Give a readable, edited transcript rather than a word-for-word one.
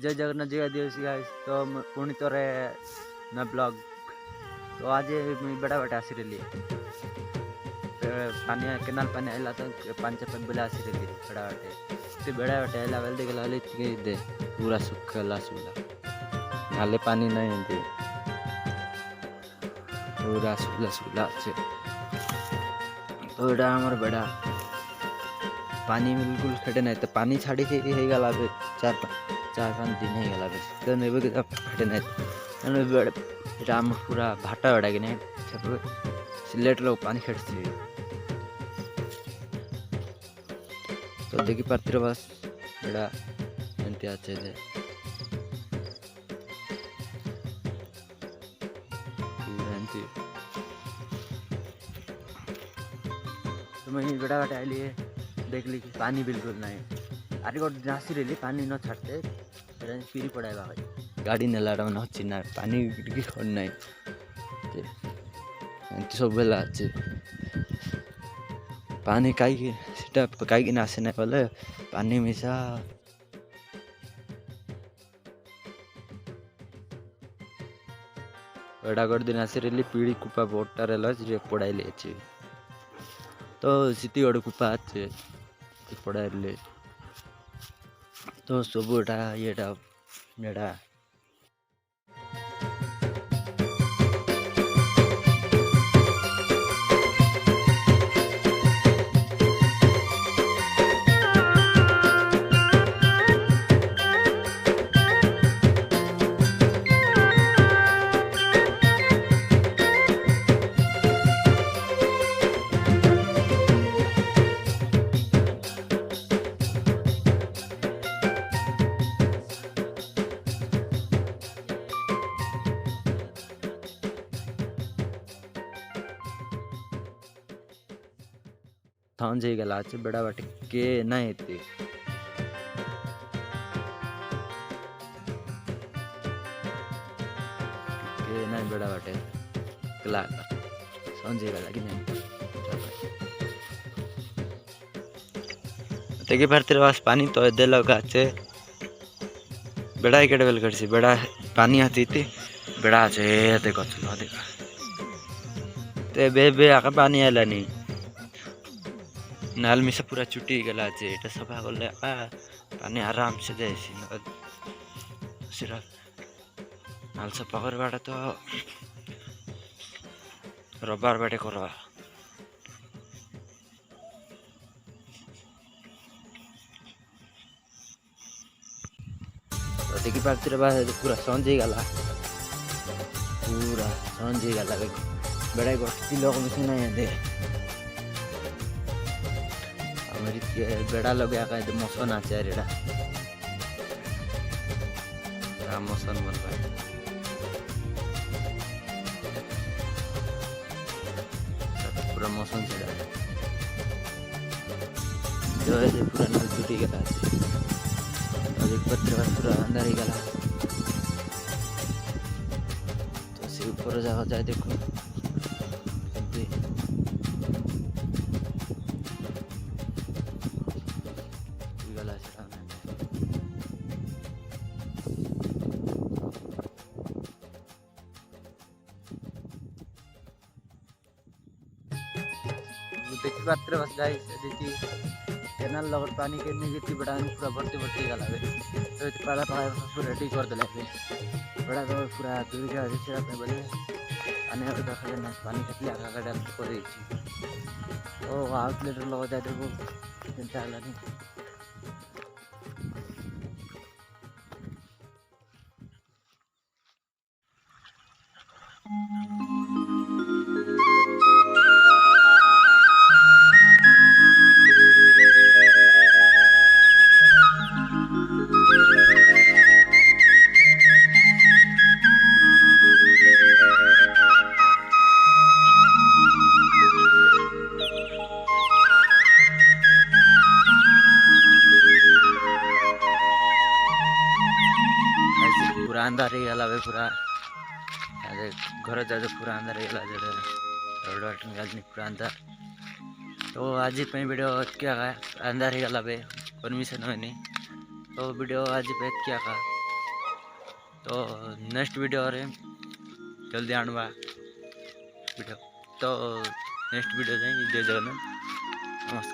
जय जगन्नाथ जी दिवस गाइस। तो पुणी थोड़े न ब्लॉग तो आज मुझे बड़ा बड़ा आसी रही पानी केनाल पानी आइला तो पांच बेले आसी रही बड़ा बटे बेड़ा बटे आइला बेल देखला दे पूरा सुखला सुला नाले पानी नहीं दे पूरा सुला सुला अच्छे। तो एटा हमर बेड़ा पानी बिल्कुल फेटे नहीं तो पानी छाड़ी के ही गला बे चार पांच दिन ही गला बे तो नेबे के फेटे नहीं बेड़ एटा हम पूरा भाटा बेड़ा के नहीं सब सिलेट लोग पानी खेटसी तो देखी पात्र बस बेड़ा एंती अच्छे दे पूरा एंती तो मैं बेड़ा बाटे आइली देख ली पानी बिल्कुल नहीं अरे गोट नासी रही पानी न छाड़ते फिर पड़ाए भाई गाड़ी नेला न चिन्ह पानी खड़ ना सब बेला अच्छे पानी कहीं आसे ना बोले पानी मिसा एटा गोटे दिन आसी रही पीढ़ी कुपा बोटा रहा पड़ाई अच्छे तो सीती गोटे कुपा अच्छे पड़ाई तो सब ये थान जाई गला अच्छे बड़ा बाटे के नहीं थे के नहीं बड़ा बाटे कला समझे गला कि नहीं देखिए भरते वास पानी तो दे लगा अच्छे बड़ा ही केडवेल करसी बड़ा पानी आती थी बड़ा अच्छे देखो चलो देखा ते बे आका पानी आला नहीं नाल मिसा पूरा चुटी गला जे एटा सफा करले पानी आराम से जाइसी सिर्फ नाल सफा करवाटा तो रबार बाटे करवा तो देखी पार्टी पूरा संजी गला पूरा संजी गला बड़ा गोटी लोग मिसे नहीं दे बेड़ा लगे मौसम आचे रेड़ा मौसम बन पूरा मौसम से जो है पूरा छुट्टी गला पत्र पूरा अंदर ही गला तो से ऊपर जाओ जाए देखो देखी पात्र बस गाइस देखी केनाल लगत पानी के निगेटिव बड़ा पूरा भर्ती गला तो पाला पूरा रेडी कर देला बड़ा तो पूरा दूर जा से अपने बोले आने देखा ना पानी कितनी आगा डाल को दे ओ आउटलेट लगा जाए देखो चिंता हला नहीं पूरा अंधार ही गला पूरा घर जा पूरा अंधार ही गला पूरा अंधार तो आज वीडियो क्या अंधार ही गला परमिशन होनी तो वीडियो आज पे क्या तो नेक्स्ट वीडियो रे जल्दी आणवा वीडियो। तो नेक्स्ट वीडियो जाए। जय जगन्नाथ, नमस्कार।